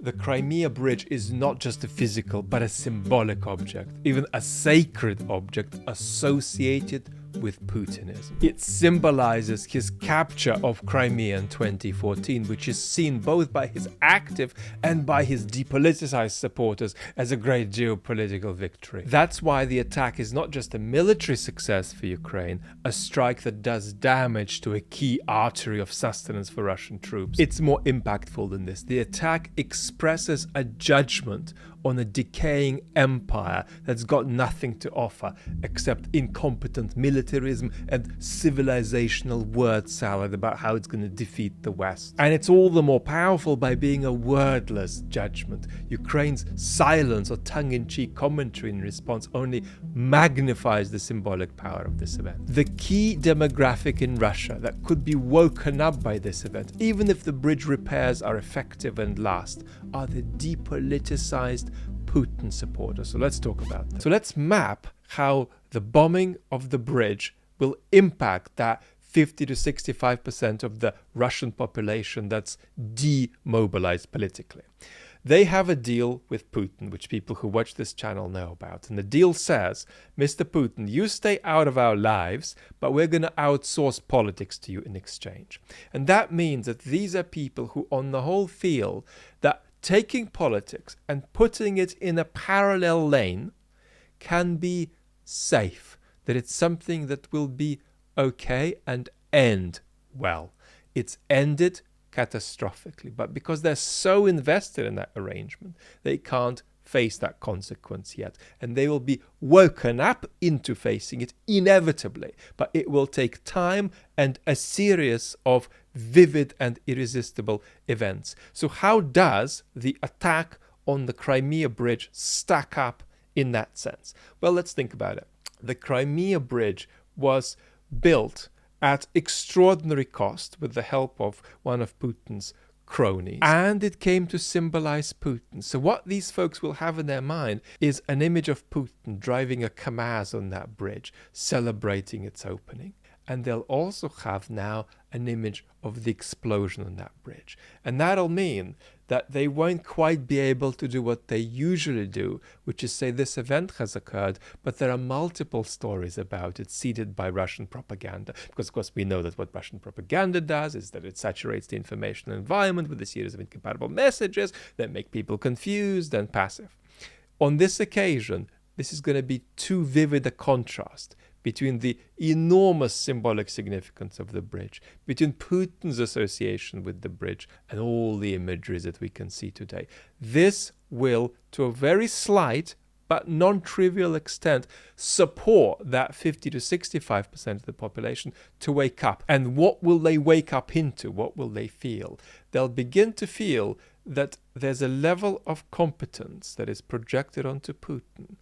the Crimea Bridge is not just a physical but a symbolic object, even a sacred object associated with Putinism. It symbolizes his capture of Crimea in 2014, which is seen both by his active and by his depoliticized supporters as a great geopolitical victory. That's why the attack is not just a military success for Ukraine, a strike that does damage to a key artery of sustenance for Russian troops. It's more impactful than this. The attack expresses a judgment on a decaying empire that's got nothing to offer except incompetent militarism and civilizational word salad about how it's going to defeat the West. And it's all the more powerful by being a wordless judgment. Ukraine's silence or tongue-in-cheek commentary in response only magnifies the symbolic power of this event. The key demographic in Russia that could be woken up by this event, even if the bridge repairs are effective and last, are the depoliticized Putin supporters. So let's talk about that. So let's map how the bombing of the bridge will impact that 50 to 65% of the Russian population that's demobilized politically. They have a deal with Putin, which people who watch this channel know about. And the deal says, Mr. Putin, you stay out of our lives, but we're going to outsource politics to you in exchange. And that means that these are people who on the whole feel that taking politics and putting it in a parallel lane can be safe, that it's something that will be okay and end well. It's ended catastrophically, but because they're so invested in that arrangement, they can't face that consequence yet, and they will be woken up into facing it inevitably, but it will take time and a series of vivid and irresistible events. So how does the attack on the Crimea Bridge stack up in that sense? Well, let's think about it. The Crimea Bridge was built at extraordinary cost with the help of one of Putin's cronies, and it came to symbolize Putin. So what these folks will have in their mind is an image of Putin driving a Kamaz on that bridge, celebrating its opening. And they'll also have now an image of the explosion on that bridge. And that'll mean that they won't quite be able to do what they usually do, which is say this event has occurred, but there are multiple stories about it seeded by Russian propaganda. Because, of course, we know that what Russian propaganda does is that it saturates the information environment with a series of incompatible messages that make people confused and passive. On this occasion, this is going to be too vivid a contrast between the enormous symbolic significance of the bridge, between Putin's association with the bridge and all the imageries that we can see today. This will, to a very slight but non-trivial extent, support that 50 to 65% of the population to wake up. And what will they wake up into? What will they feel? They'll begin to feel that there's a level of competence that is projected onto Putin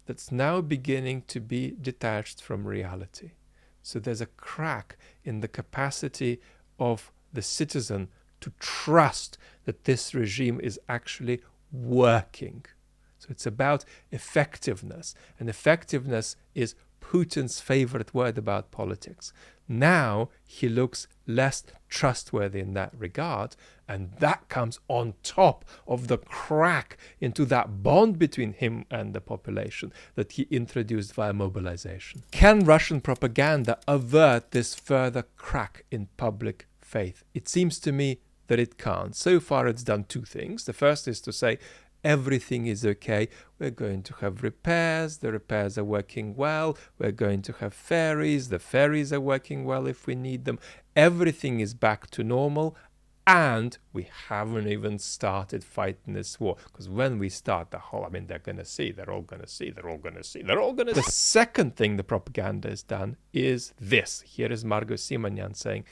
that's now beginning to be detached from reality. So there's a crack in the capacity of the citizen to trust that this regime is actually working. So it's about effectiveness, and effectiveness is Putin's favorite word about politics. Now he looks less trustworthy in that regard, and that comes on top of the crack into that bond between him and the population that he introduced via mobilization. Can Russian propaganda avert this further crack in public faith? It seems to me that it can't. So far it's done two things. The first is to say, everything is okay. We're going to have repairs. The repairs are working well. We're going to have ferries. The ferries are working well if we need them. Everything is back to normal. And we haven't even started fighting this war. Because when we start they're going to see. The second thing the propaganda has done is this. Here is Margot Simonyan saying,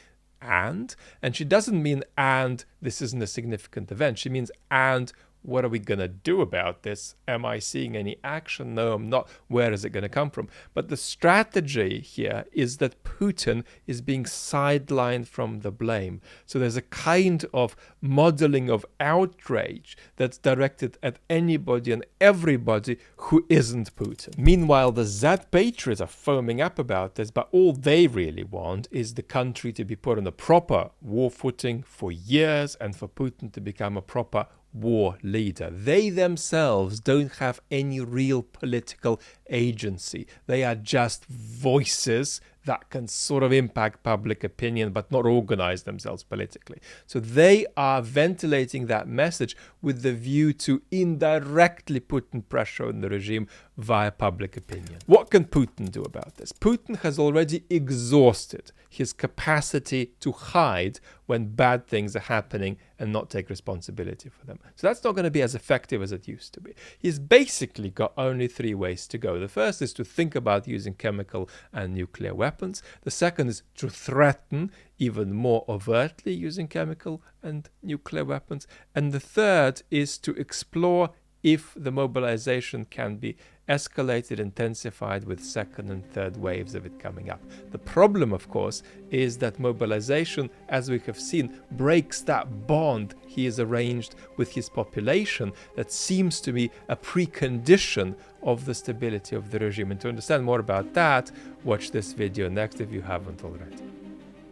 and she doesn't mean, and this isn't a significant event. She means, and what are we going to do about this? Am I seeing any action? No, I'm not. Where is it going to come from? But the strategy here is that Putin is being sidelined from the blame. So there's a kind of modeling of outrage that's directed at anybody and everybody who isn't Putin. Meanwhile, the Z-Patriots are foaming up about this, but all they really want is the country to be put on a proper war footing for years and for Putin to become a proper war leader. They themselves don't have any real political agency. They are just voices that can sort of impact public opinion but not organize themselves politically. So they are ventilating that message with the view to indirectly putting pressure on the regime via public opinion. What can Putin do about this? Putin has already exhausted his capacity to hide when bad things are happening and not take responsibility for them. So that's not going to be as effective as it used to be. He's basically got only three ways to go. The first is to think about using chemical and nuclear weapons. The second is to threaten even more overtly using chemical and nuclear weapons. And the third is to explore if the mobilization can be escalated, intensified with second and third waves of it coming up. The problem, of course, is that mobilization, as we have seen, breaks that bond he has arranged with his population that seems to be a precondition of the stability of the regime. And to understand more about that, watch this video next if you haven't already.